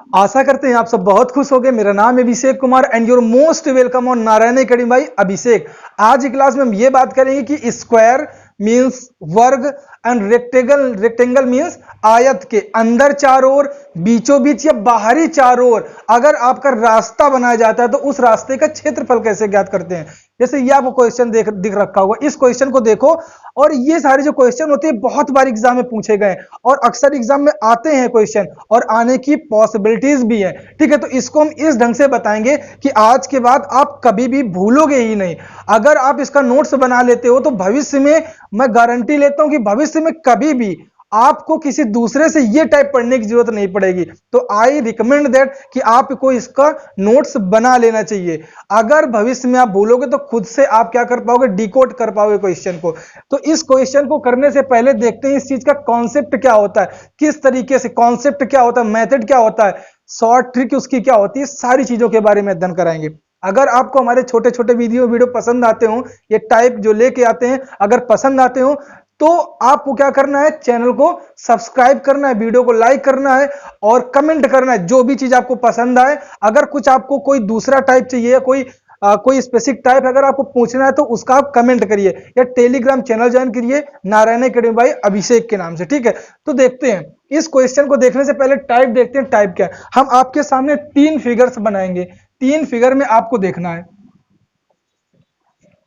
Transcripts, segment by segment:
आशा करते हैं आप सब बहुत खुश हो गए। मेरा नाम है Abhishek Kumar and your most welcome on Narayan academy by Abhishek. आज की क्लास में हम ये बात करेंगे कि स्क्वायर मींस वर्ग एंड रेक्टेंगल मींस आयत के अंदर चारों ओर, बीचों बीच या बाहरी चारों ओर अगर आपका रास्ता बनाया जाता है तो उस रास्ते का क्षेत्रफल कैसे ज्ञात करते हैं। जैसे ये आपको क्वेश्चन दिख रखा होगा, इस क्वेश्चन को देखो। और ये सारे जो क्वेश्चन होते हैं बहुत बार एग्जाम में पूछे गए और अक्सर एग्जाम में आते हैं क्वेश्चन और आने की पॉसिबिलिटीज भी है। ठीक है, तो इसको हम इस ढंग से बताएंगे कि आज के बाद आप कभी भी भूलोगे ही नहीं। अगर आप इसका नोट्स बना लेते हो तो भविष्य में मैं गारंटी लेता हूं कि भविष्य में कभी भी आपको किसी दूसरे से ये टाइप पढ़ने की जरूरत नहीं पड़ेगी। तो आई रिकमेंड दैट कि आपको इसका नोट्स बना लेना चाहिए। अगर भविष्य में आप भूलोगे तो खुद से आप क्या कर पाओगे, डिकोड कर पाओगे क्वेश्चन को। तो इस क्वेश्चन को करने से पहले देखते हैं इस चीज का कॉन्सेप्ट क्या होता है, किस तरीके से कॉन्सेप्ट क्या होता है, मेथड क्या होता है, शॉर्ट ट्रिक उसकी क्या होती है, सारी चीजों के बारे में अध्ययन कराएंगे। अगर आपको हमारे छोटे छोटे वीडियो पसंद आते हो, ये टाइप जो लेके आते हैं अगर पसंद आते हो तो आपको क्या करना है, चैनल को सब्सक्राइब करना है, वीडियो को लाइक करना है और कमेंट करना है जो भी चीज आपको पसंद आए। अगर कुछ आपको कोई दूसरा टाइप चाहिए या कोई स्पेसिफिक टाइप अगर आपको पूछना है तो उसका आप कमेंट करिए या टेलीग्राम चैनल ज्वाइन करिए नारायण अकेडमी बाई अभिषेक के नाम से। ठीक है, तो देखते हैं इस क्वेश्चन को। देखने से पहले टाइप देखते हैं, टाइप क्या है। हम आपके सामने 3 फिगर्स बनाएंगे, 3 फिगर में आपको देखना है।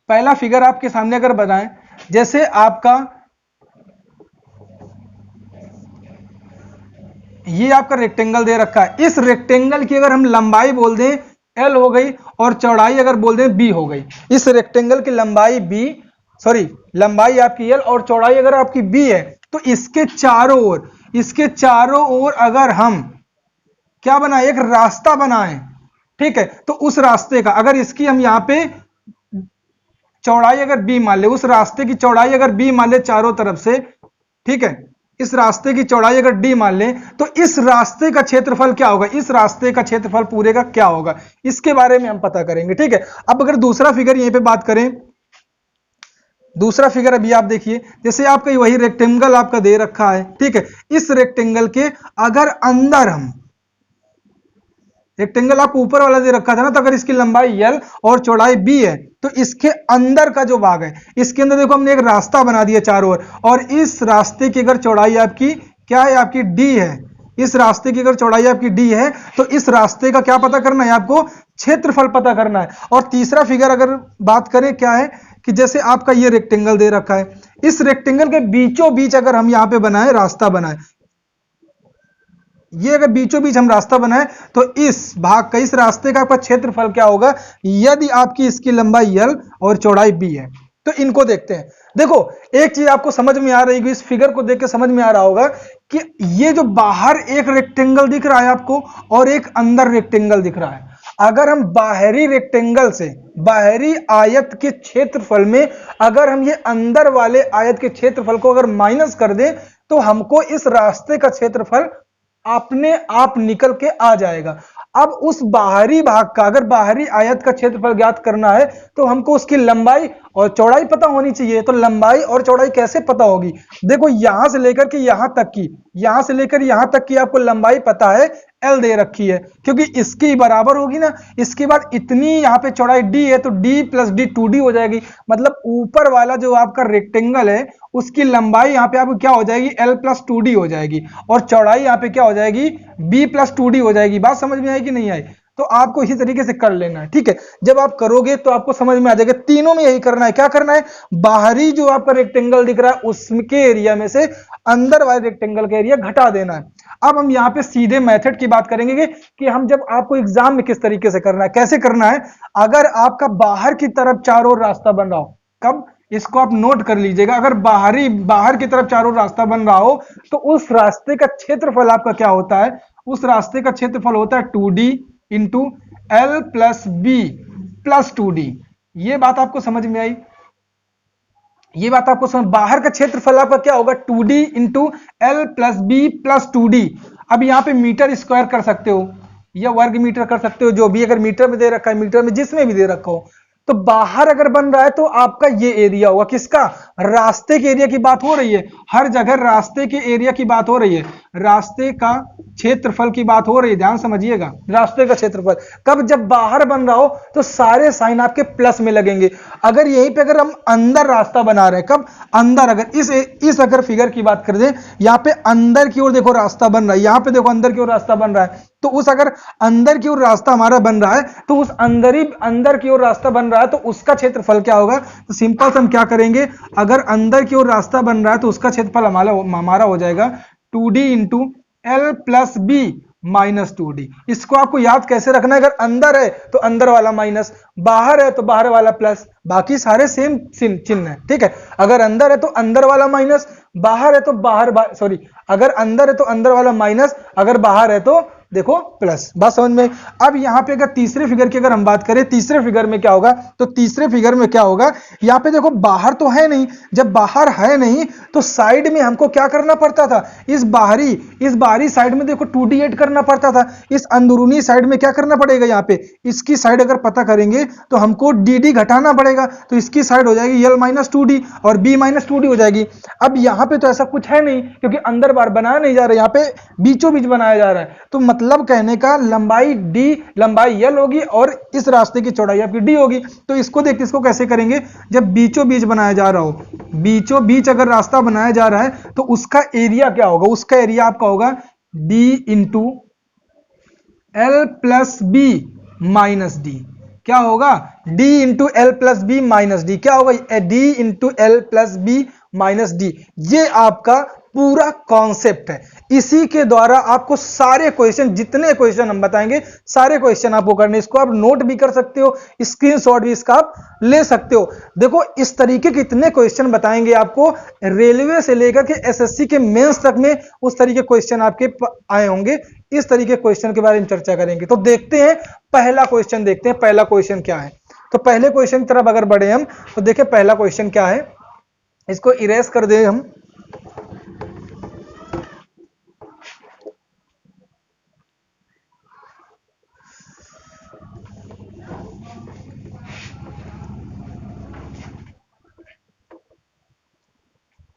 पहला फिगर आपके सामने अगर बनाएं, जैसे आपका ये आपका रेक्टेंगल दे रखा है, इस रेक्टेंगल की अगर हम लंबाई बोल दें L हो गई और चौड़ाई अगर बोल दें B हो गई। इस रेक्टेंगल की लंबाई लंबाई आपकी L और चौड़ाई अगर आपकी B है तो इसके चारों ओर अगर हम क्या बनाए, एक रास्ता बनाए। ठीक है, तो उस रास्ते का अगर इसकी हम यहां पे चौड़ाई अगर B मान ले, उस रास्ते की चौड़ाई अगर B मान ले चारों तरफ से, ठीक है, इस रास्ते की चौड़ाई अगर D मान लें तो इस रास्ते का क्षेत्रफल क्या होगा, इस रास्ते का क्षेत्रफल पूरे का क्या होगा, इसके बारे में हम पता करेंगे। ठीक है, अब अगर दूसरा फिगर यहीं पे बात करें, दूसरा फिगर अभी आप देखिए, जैसे आपका वही रेक्टेंगल आपका दे रखा है। ठीक है, इस रेक्टेंगल के अगर अंदर हम रेक्टेंगल आपको ऊपर वाला दे रखा था ना, तो अगर इसकी लंबाई L और चौड़ाई B है तो इसके अंदर का जो भाग है, इसके अंदर देखो हमने एक रास्ता बना दिया चारों ओर, और इस रास्ते की अगर चौड़ाई आपकी क्या है, आपकी D है। इस रास्ते की अगर चौड़ाई आपकी D है तो इस रास्ते का क्या पता करना है, आपको क्षेत्रफल पता करना है। और तीसरा फिगर अगर बात करें क्या है कि जैसे आपका ये रेक्टेंगल दे रखा है, इस रेक्टेंगल के बीचों बीच अगर हम यहां पे बनाए, रास्ता बनाए, ये अगर बीचों बीच हम रास्ता बनाए तो इस भाग का, इस रास्ते का आपका क्षेत्रफल क्या होगा यदि आपकी इसकी लंबाई L और चौड़ाई B है। तो इनको देखते हैं। देखो एक चीज आपको समझ में आ रही है, इस फिगर को देख के समझ में आ रहा होगा कि ये जो बाहर एक रेक्टेंगल दिख रहा है आपको और एक अंदर रेक्टेंगल दिख रहा है, अगर हम बाहरी रेक्टेंगल से बाहरी आयत के क्षेत्रफल में अगर हम ये अंदर वाले आयत के क्षेत्रफल को अगर माइनस कर दें तो हमको इस रास्ते का क्षेत्रफल अपने आप निकल के आ जाएगा। अब उस बाहरी भाग का, अगर बाहरी आयत का क्षेत्रफल ज्ञात करना है तो हमको उसकी लंबाई और चौड़ाई पता होनी चाहिए। तो लंबाई और चौड़ाई कैसे पता होगी, देखो यहां से लेकर के यहां तक की आपको लंबाई पता है, L दे रखी है क्योंकि इसकी बराबर होगी ना। इसके बाद इतनी यहां पे चौड़ाई D है तो D प्लस D 2D हो जाएगी। मतलब ऊपर वाला जो आपका रेक्टेंगल है उसकी लंबाई यहां पे आपको क्या हो जाएगी, L प्लस 2D हो जाएगी और चौड़ाई यहां पे क्या हो जाएगी, B प्लस 2D हो जाएगी। बात समझ में आई कि नहीं आई? तो आपको इसी तरीके से कर लेना है। ठीक है, जब आप करोगे तो आपको समझ में आ जाएगा। तीनों में यही करना है। क्या करना है, बाहरी जो आपका रेक्टेंगल दिख रहा है उसके एरिया में से अंदर वाले रेक्टेंगल का एरिया घटा देना है। अब हम यहाँ पे सीधे मेथड की बात करेंगे कि हम जब आपको एग्जाम में किस तरीके से करना है, कैसे करना है। अगर आपका बाहर की तरफ चारों रास्ता बन रहा हो, कब, इसको आप नोट कर लीजिएगा, अगर बाहर की तरफ चारों रास्ता बन रहा हो तो उस रास्ते का क्षेत्रफल आपका क्या होता है, उस रास्ते का क्षेत्रफल होता है 2D into L plus B plus 2D। ये बात आपको समझ में आई? ये बात आपको समझ, बाहर का क्षेत्रफल आपका क्या होगा 2D into L plus B plus 2D। अब यहां पे मीटर स्क्वायर कर सकते हो या वर्ग मीटर कर सकते हो, जो भी अगर मीटर में दे रखा है, मीटर में जिसमें भी दे रखा हो। तो बाहर अगर बन रहा है तो आपका ये एरिया होगा, किसका, रास्ते के एरिया की बात हो रही है, हर जगह रास्ते के एरिया की बात हो रही है, रास्ते का क्षेत्रफल की बात हो रही है, ध्यान समझिएगा, रास्ते का क्षेत्रफल। कब, जब बाहर बन रहा हो तो सारे साइन आपके प्लस में लगेंगे। अगर यहीं पे अगर हम अंदर रास्ता बना रहे हैं, कब, अंदर, अगर इस अगर फिगर की बात कर दें, यहाँ पे अंदर की ओर देखो रास्ता बन रहा है, यहाँ पे देखो अंदर की ओर रास्ता बन रहा है, तो उस अगर अंदर की ओर रास्ता हमारा बन रहा है तो उस अंदर की ओर रास्ता बन रहा है तो उसका क्षेत्रफल क्या होगा, तो सिंपल से हम क्या करेंगे, अगर अंदर की ओर रास्ता बन रहा है तो उसका क्षेत्रफल हमारा हो जाएगा 2d into L plus B minus 2d। इसको आपको याद कैसे रखना है, अगर अंदर है तो अंदर वाला माइनस, बाहर है तो बाहर वाला प्लस, बाकी सारे सेम चिन्ह है, ठीक है। अगर अंदर है तो अंदर वाला माइनस, बाहर है तो सॉरी, अगर अंदर है तो अंदर वाला माइनस, अगर बाहर है तो देखो प्लस। बात समझ में। अब यहाँ पे अगर तीसरे फिगर की अगर हम बात करें, तीसरे फिगर में क्या होगा, तो तीसरे फिगर में क्या होगा, यहाँ पे देखो बाहर तो है नहीं, जब बाहर है नहीं तो साइड में हमको क्या करना पड़ता था, इस बाहरी साइड में देखो 2d ऐड करना पड़ता था, इस अंदरूनी साइड में क्या करना पड़ेगा, यहाँ पे इसकी साइड अगर पता करेंगे तो हमको dd घटाना पड़ेगा, तो इसकी साइड हो जाएगी l माइनस 2d और b माइनस 2d हो जाएगी। अब यहाँ पे तो ऐसा कुछ है नहीं क्योंकि अंदर बार बनाया नहीं जा रहा है, यहाँ पे बीचों बीच बनाया जा रहा है, तो मतलब कहने का लंबाई d, लंबाई l होगी और इस रास्ते की चौड़ाई आपकी d होगी। तो इसको देखिए, इसको कैसे करेंगे, जब बीचों बीच बनाया जा रहा हो, बीचों बीच अगर रास्ता बनाया जा रहा है तो उसका एरिया क्या होगा, उसका एरिया आपका होगा d into L plus B minus D. क्या होगा, d into L plus B minus D, क्या होगा, d into L plus B minus D. ये आपका पूरा कॉन्सेप्ट है, इसी के द्वारा आपको सारे क्वेश्चन, जितने क्वेश्चन हम बताएंगे सारे क्वेश्चन आपको करने, इसको आप नोट भी कर सकते हो, स्क्रीनशॉट भी इसका आप ले सकते हो। देखो इस तरीके के इतने क्वेश्चन बताएंगे आपको, रेलवे से लेकर के एसएससी के मेंस तक में उस तरीके क्वेश्चन आपके आए होंगे, इस तरीके क्वेश्चन के बारे में चर्चा करेंगे। तो देखते हैं पहला क्वेश्चन, देखते हैं पहला क्वेश्चन क्या है। तो पहले क्वेश्चन की तरफ अगर बढ़े हम तो देखिए पहला क्वेश्चन क्या है, इसको इरेज कर दे हम।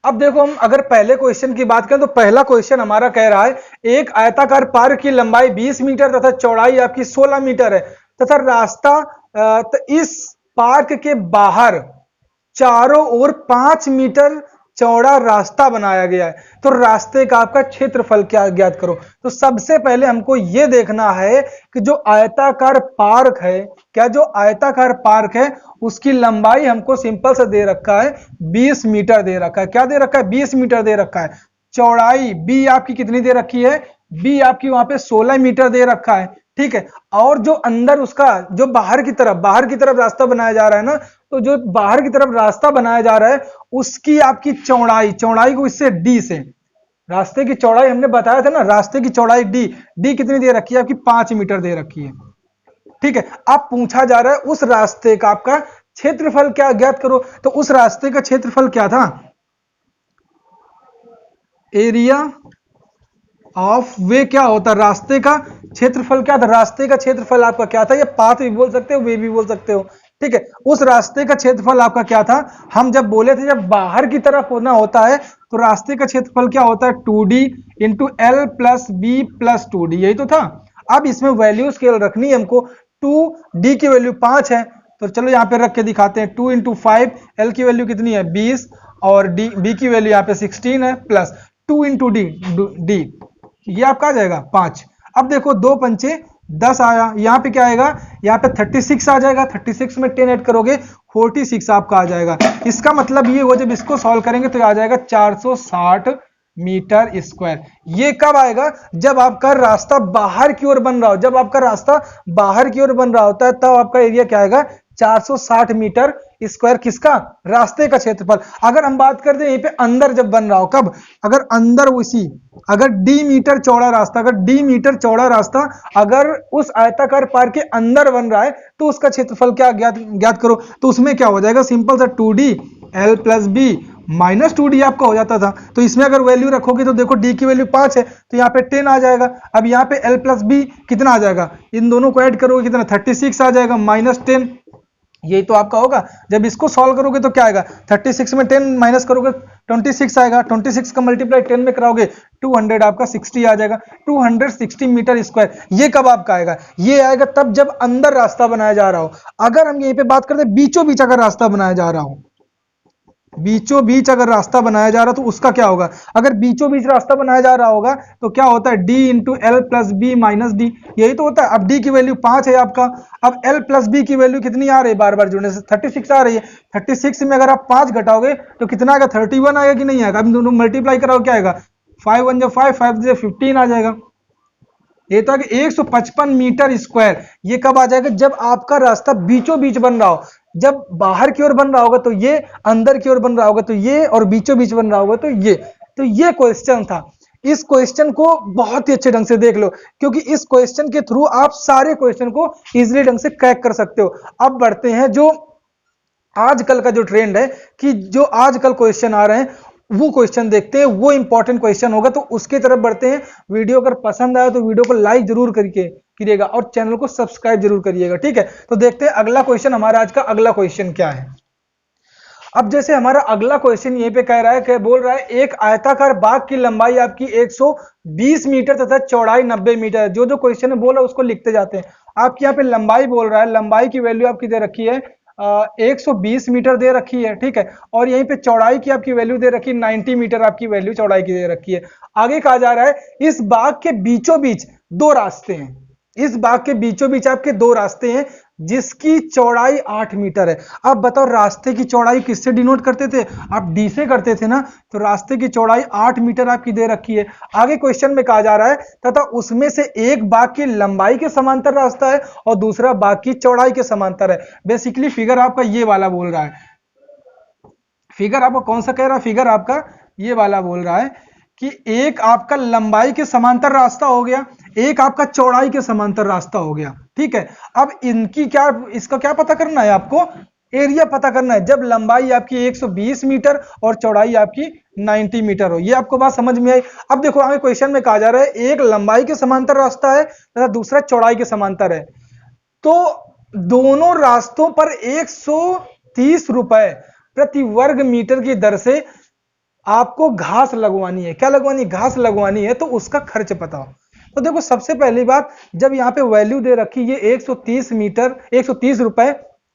अब देखो हम अगर पहले क्वेश्चन की बात करें तो पहला क्वेश्चन हमारा कह रहा है एक आयताकार पार्क की लंबाई 20 मीटर तथा चौड़ाई आपकी 16 मीटर है तथा रास्ता इस पार्क के बाहर चारों ओर 5 मीटर चौड़ा रास्ता बनाया गया है, तो रास्ते का आपका क्षेत्रफल क्या ज्ञात करो। तो सबसे पहले हमको यह देखना है कि जो आयताकार पार्क है, क्या जो आयताकार पार्क है उसकी लंबाई हमको सिंपल से दे रखा है 20 मीटर दे रखा है। क्या दे रखा है, 20 मीटर दे रखा है। चौड़ाई बी आपकी कितनी दे रखी है, बी आपकी वहां पे 16 मीटर दे रखा है, ठीक है। और जो अंदर उसका जो बाहर की तरफ रास्ता बनाया जा रहा है ना, तो जो बाहर की तरफ रास्ता बनाया जा रहा है उसकी आपकी चौड़ाई को इससे डी से, रास्ते की चौड़ाई हमने बताया था ना, रास्ते की चौड़ाई डी कितनी दे रखी है आपकी 5 मीटर दे रखी है, ठीक है। अब पूछा जा रहा है उस रास्ते का आपका क्षेत्रफल क्या ज्ञात करो। तो उस रास्ते का क्षेत्रफल क्या था, एरिया ऑफ वे क्या होता है, रास्ते का क्षेत्रफल क्या था, रास्ते का क्षेत्रफल आपका क्या था, ये पाथ भी बोल सकते हो, वे भी बोल सकते हो, ठीक है। उस रास्ते का क्षेत्रफल आपका क्या था, हम जब बोले थे जब बाहर की तरफ होना होता है तो रास्ते का क्षेत्रफल क्या होता है 2d into L plus B plus 2d, यही तो था। अब इसमें वैल्यूज केवल रखनी है हमको, 2d की वैल्यू 5 है तो चलो यहाँ पे रख के दिखाते हैं, 2 इंटू 5, एल की वैल्यू कितनी है 20 और बी की वैल्यू यहाँ पे 16 है, प्लस 2 इंटू डी, ये आपका आ जाएगा 5। अब देखो 2 पंचे 10 आया, यहाँ पे क्या आएगा, यहाँ पे 36 आ जाएगा, 36 में 10 ऐड करोगे 46 आपका आ जाएगा। इसका मतलब ये हुआ जब इसको सॉल्व करेंगे तो आ जाएगा 460 मीटर स्क्वायर। ये कब आएगा, जब आपका रास्ता बाहर की ओर बन रहा हो, जब आपका रास्ता बाहर की ओर बन रहा होता है तब आपका एरिया क्या आएगा 460 मीटर स्क्वायर, किसका, रास्ते का क्षेत्रफल। अगर हम बात करते हैं यहीं पे अंदर जब बन रहा हो, कब, अगर अंदर उसी, अगर डी मीटर चौड़ा रास्ता, अगर डी मीटर चौड़ा रास्ता अगर उस आयताकार पार्क के अंदर बन रहा है तो उसका क्षेत्रफल क्या ज्ञात करो। तो उसमें क्या हो जाएगा, सिंपल सा 2d L plus B minus 2d आपका हो जाता था। तो इसमें अगर वैल्यू रखोगे तो देखो d की वैल्यू 5 है तो यहाँ पे 10 आ जाएगा। अब यहाँ पे l प्लस बी कितना आ जाएगा, इन दोनों को ऐड करोगे कितना 36 आ जाएगा माइनस 10, यही तो आपका होगा। जब इसको सॉल्व करोगे तो क्या आएगा, 36 में 10 माइनस करोगे 26 आएगा, 26 का मल्टीप्लाई 10 में कराओगे 200 आपका 60 आ जाएगा, 260 मीटर स्क्वायर। ये कब आपका आएगा, ये आएगा तब जब अंदर रास्ता बनाया जा रहा हो। अगर हम यहीं पे बात करते हैं बीचों बीच अगर रास्ता बनाया जा रहा हो, बीचों बीच अगर रास्ता बनाया जा रहा तो उसका क्या होगा, अगर बीचों बीच रास्ता बनाया जा रहा होगा तो क्या होता है, D into L plus B minus D, यही तो होता है। अब डी की वैल्यू 5 है आपका, अब एल प्लस बी की वैल्यू कितनी आ रही है, बार बार जुड़ने से 36 आ रही है। 36 में अगर आप 5 घटाओगे तो कितना आएगा, 31 आएगा कि नहीं आएगा। अब दोनों मल्टीप्लाई कराओ क्या आएगा, 5 1 जो 5, 5 जो 15 आ जाएगा। ये तो है 155 मीटर स्क्वायर। ये कब आ जाएगा, जब आपका रास्ता बीचों बीच बन रहा हो। जब बाहर की ओर बन रहा होगा तो ये, अंदर की ओर बन रहा होगा तो ये, और बीचों बीच बन रहा होगा तो ये। तो ये क्वेश्चन था। इस क्वेश्चन को बहुत ही अच्छे ढंग से देख लो, क्योंकि इस क्वेश्चन के थ्रू आप सारे क्वेश्चन को इजीली ढंग से क्रैक कर सकते हो। अब बढ़ते हैं जो आजकल का जो ट्रेंड है, कि जो आजकल क्वेश्चन आ रहे हैं वो क्वेश्चन देखते हैं, वो इंपॉर्टेंट क्वेश्चन होगा, तो उसके तरफ बढ़ते हैं। वीडियो अगर पसंद आया तो वीडियो को लाइक जरूर करके करिएगा और चैनल को सब्सक्राइब जरूर करिएगा, ठीक है। तो देखते हैं अगला क्वेश्चन, हमारा आज का अगला क्वेश्चन क्या है। अब जैसे हमारा अगला क्वेश्चन ये पे कह रहा है कि बोल रहा है एक आयताकार बाग की लंबाई आपकी 120 मीटर तथा चौड़ाई 90 मीटर। जो जो क्वेश्चन है बोल रहा है उसको लिखते जाते हैं। आपके यहाँ पे लंबाई बोल रहा है, लंबाई की वैल्यू आपकी दे रखी है 120 मीटर दे रखी है, ठीक है। और यहीं पे चौड़ाई की आपकी वैल्यू दे रखी है 90 मीटर आपकी वैल्यू चौड़ाई की दे रखी है। आगे कहा जा रहा है इस बाग के बीचों बीच दो रास्ते हैं, इस बाग के बीचों बीच आपके दो रास्ते हैं जिसकी चौड़ाई 8 मीटर है। अब बताओ रास्ते की चौड़ाई किससे डिनोट करते थे, आप डी से करते थे ना। तो रास्ते की चौड़ाई 8 मीटर आपकी दे रखी है। आगे क्वेश्चन में कहा जा रहा है तथा उसमें से एक बाग की लंबाई के समांतर रास्ता है और दूसरा बाग की चौड़ाई के समांतर है। बेसिकली फिगर आपका ये वाला बोल रहा है। फिगर आपको कौन सा कह रहा है, फिगर आपका ये वाला बोल रहा है कि एक आपका लंबाई के समांतर रास्ता हो गया, एक आपका चौड़ाई के समांतर रास्ता हो गया, ठीक है। अब इनकी क्या, इसका क्या पता करना है आपको, एरिया पता करना है। जब लंबाई आपकी 120 मीटर और चौड़ाई आपकी 90 मीटर हो। ये आपको बात समझ में आई। अब देखो आगे क्वेश्चन में कहा जा रहा है एक लंबाई के समांतर रास्ता है तथा दूसरा चौड़ाई के समांतर है, तो दोनों रास्तों पर 130 रुपए प्रति वर्ग मीटर की दर से आपको घास लगवानी है। क्या लगवानी है, घास लगवानी है। तो उसका खर्च पता हो। तो देखो सबसे पहली बात, जब यहाँ पे वैल्यू दे रखी ये 130 मीटर, 130 रुपए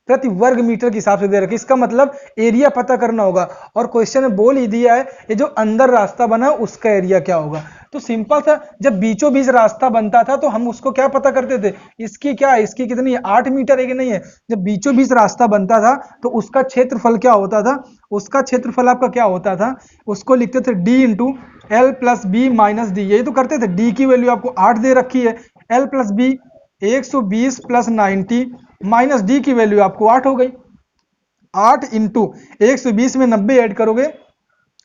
प्रति वर्ग मीटर के हिसाब से दे रखी, इसका मतलब एरिया पता करना होगा। और क्वेश्चन में बोल ही दिया है ये जो अंदर रास्ता बना है उसका एरिया क्या होगा। तो सिंपल था, जब बीचों बीच रास्ता बनता था तो हम उसको क्या पता करते थे, इसकी क्या है, इसकी कितनी है, 8 मीटर है कि नहीं है। जब बीचों बीच रास्ता बनता था तो उसका क्षेत्रफल क्या होता था, उसका क्षेत्रफल आपका क्या होता था, उसको लिखते थे D into L plus B minus D. यही तो करते थे। डी की वैल्यू आपको 8 दे रखी है, L plus B 120 plus 90 minus D की वैल्यू आपको 8 हो गई। 8 इंटू 120 में 90 ऐड करोगे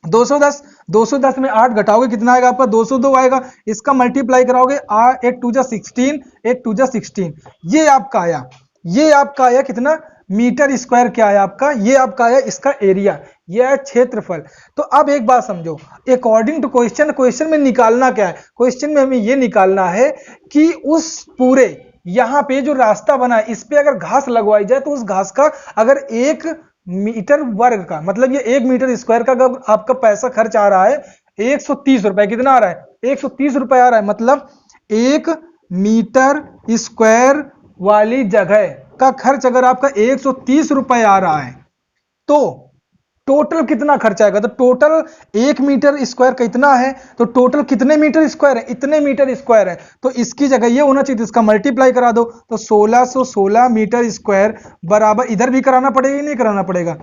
210, 210 में 8 घटाओगे कितना आएगा आपका, 202 आएगा। इसका मल्टीप्लाई कराओगे 8 2 जा 16, 8 2 जा 16, ये आपका आया, ये आपका आया कितना मीटर स्क्वायर, क्या आया आपका, ये आपका आया इसका एरिया, ये है क्षेत्रफल। तो अब एक बात समझो, अकॉर्डिंग टू क्वेश्चन, क्वेश्चन में निकालना क्या है, क्वेश्चन में हमें ये निकालना है कि उस पूरे यहाँ पे जो रास्ता बना है इस पे अगर घास लगवाई जाए तो उस घास का अगर 1 मीटर वर्ग का, मतलब ये 1 मीटर स्क्वायर का अगर आपका पैसा खर्च आ रहा है 130 रुपए, कितना आ रहा है, 130 रुपए आ रहा है। मतलब 1 मीटर स्क्वायर वाली जगह का खर्च अगर आपका 130 रुपए आ रहा है तो टोटल कितना खर्च आएगा। तो टोटल 1 मीटर स्क्वायर कितना है, तो टोटल कितने मीटर स्क्वायर है, इतने मीटर स्क्वायर है। तो इसकी जगह ये होना चाहिए, इसका मल्टीप्लाई करा दो तो 1616 मीटर स्क्वायर बराबर, इधर भी कराना पड़ेगा नहीं कराना पड़ेगा,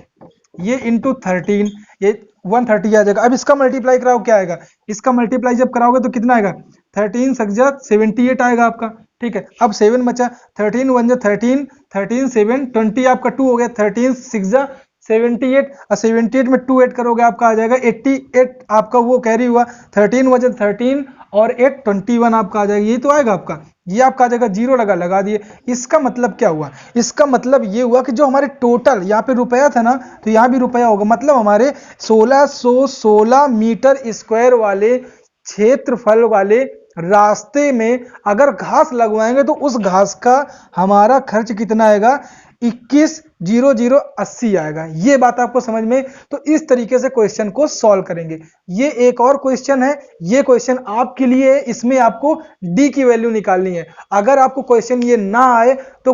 ये इंटू 13, ये 130 आ जाएगा। अब इसका मल्टीप्लाई कराओ क्या आएगा, इसका मल्टीप्लाई जब कराओगे तो कितना आएगा, 13 6 78 आएगा आपका, ठीक है। अब 7 बचा, 13 1 13, 13 7 20 आपका 2 हो गया, 13 6 78 और 78 में 2 ऐड करोगे आपका आ जाएगा 88, आपका वो कैरी हुआ, 13 वजह 13 और 8 21 आपका आ जाएगा, ये तो आएगा आपका, ये आपका आ जाएगा, जीरो लगा दिए। इसका मतलब क्या हुआ, इसका मतलब ये हुआ कि जो हमारे टोटल यहाँ पे रुपया था ना तो यहाँ भी रुपया होगा, मतलब हमारे 1616 मीटर स्क्वायर वाले क्षेत्रफल वाले रास्ते में अगर घास लगवाएंगे तो उस घास का हमारा खर्च कितना आएगा, 21 0080 आएगा। ये बात आपको समझ में, तो इस तरीके से क्वेश्चन को सॉल्व करेंगे। ये एक और क्वेश्चन है, ये क्वेश्चन आपके लिए है, इसमें आपको डी की वैल्यू निकालनी है। अगर आपको क्वेश्चन ये ना आए तो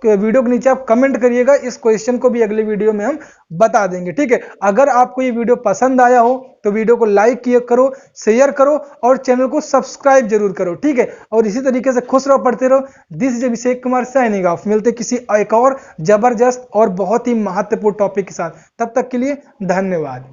वीडियो के नीचे आप कमेंट करिएगा, इस क्वेश्चन को भी अगले वीडियो में हम बता देंगे, ठीक है। अगर आपको ये वीडियो पसंद आया हो तो वीडियो को लाइक करो, शेयर करो और चैनल को सब्सक्राइब जरूर करो, ठीक है। और इसी तरीके से खुश रहो, पढ़ते रहो। This is Abhishek Kumar signing off. मिलते किसी एक और जबरदस्त और बहुत ही महत्वपूर्ण टॉपिक के साथ, तब तक के लिए धन्यवाद।